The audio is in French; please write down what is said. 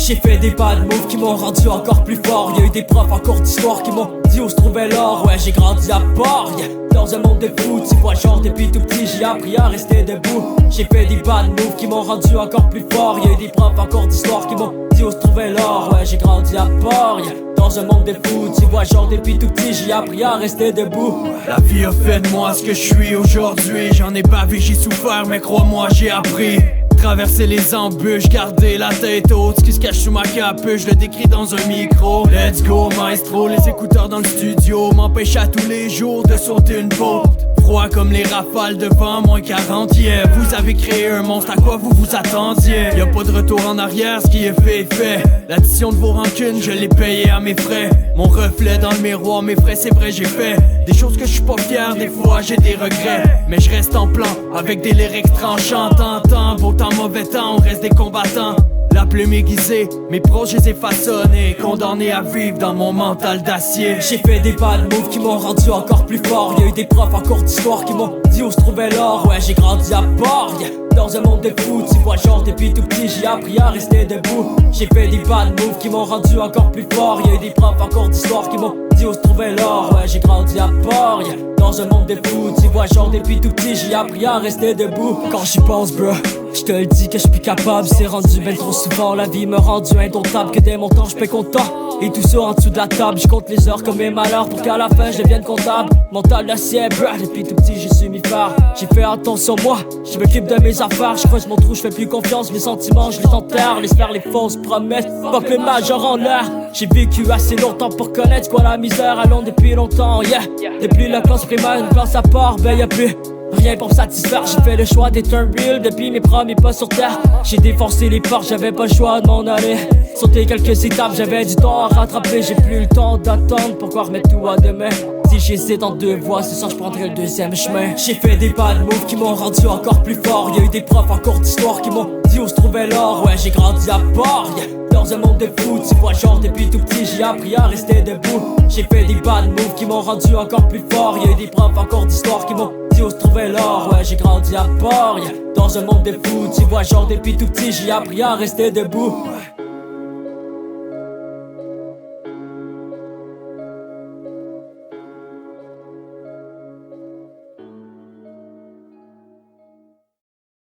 J'ai fait des bad moves qui m'ont rendu encore plus fort. Y'a eu des profs en cours d'histoire qui m'ont dit où se trouvait l'or. Ouais, j'ai grandi à Port, dans un monde de fous. Tu vois, genre depuis tout petit j'ai appris à rester debout. J'ai fait des bad moves qui m'ont rendu encore plus fort. Y'a eu des profs en cours d'histoire qui m'ont dit où se trouvait l'or. Ouais, j'ai grandi à Port, dans un monde de fous. Tu vois, genre depuis tout petit j'ai appris à rester debout. La vie a fait de moi ce que je suis aujourd'hui. J'en ai bavé, j'ai souffert, mais crois-moi j'ai appris. Traverser les embûches, garder la tête haute. Ce qui se cache sous ma capuche, je le décris dans un micro. Let's go maestro, les écouteurs dans le studio m'empêchent à tous les jours de sauter une faute. Froid comme les rafales de vent, moins 40, yeah. Vous avez créé un monstre, à quoi vous vous attendiez? Y'a pas de retour en arrière, ce qui est fait est fait. L'addition de vos rancunes, je l'ai payé à mes frais. Mon reflet dans le miroir, mes frais, c'est vrai j'ai fait des choses que je suis pas fier, des fois j'ai des regrets. Mais je reste en plan, avec des lyrics tranchants. Tant, beau temps, mauvais temps, on reste des combattants. La plume aiguisée, mes proches je les ai façonnés, condamnés à vivre dans mon mental d'acier. J'ai fait des bad moves qui m'ont rendu encore plus fort. Y'a eu des profs en cours d'histoire qui m'ont dit où se trouvait l'or. Ouais, j'ai grandi à Port, dans un monde de fous. Tu vois, genre depuis tout petit j'ai appris à rester debout. J'ai fait des bad moves qui m'ont rendu encore plus fort. Y'a eu des profs en cours d'histoire qui m'ont dit où se trouvait l'or. Ouais, j'ai grandi à Port, dans un monde de fous. Tu vois, genre depuis tout petit j'ai appris à rester debout. Quand j'y pense, bro, je te le dis que je suis plus capable. C'est rendu ben trop souvent, la vie me rendu indomptable. Que dès mon temps je paie content, et tout ça en dessous de la table. Je compte les heures comme mes malheurs pour qu'à la fin je devienne comptable. Mental d'acier, bro, depuis tout petit j'ai su m'y faire. J'ai fait attention moi, je m'occupe de mes affaires. Je creuse mon trou, je fais plus confiance. Mes sentiments je les enterre, laisse faire les fausses promesses. Pas que le major en l'air. J'ai vécu assez longtemps pour connaître quoi la misère. Allons depuis longtemps, yeah. Depuis la classe primaire, une classe à part, ben y'a plus rien pour me satisfaire. J'ai fait le choix d'être un real depuis mes premiers pas sur terre. J'ai défoncé les portes, j'avais pas le choix de m'en aller. Sauter quelques étapes, j'avais du temps à rattraper. J'ai plus le temps d'attendre, pourquoi remettre tout à demain? Si j'hésite en deux voies, c'est ça je prendrai le deuxième chemin. J'ai fait des bad moves qui m'ont rendu encore plus fort. Y'a eu des profs en cours d'histoire qui m'ont dit où se trouvait l'or. Ouais, j'ai grandi à Port, dans un monde de fous. Tu vois, genre depuis tout petit j'ai appris à rester debout. J'ai fait des bad moves qui m'ont rendu encore plus fort. Y'a eu des profs en cours d'histoire qui m'ont dit où se trouvait l'or. Ouais, j'ai grandi à Port, dans un monde de fous. Tu vois, genre depuis tout petit j'ai appris à rester debout.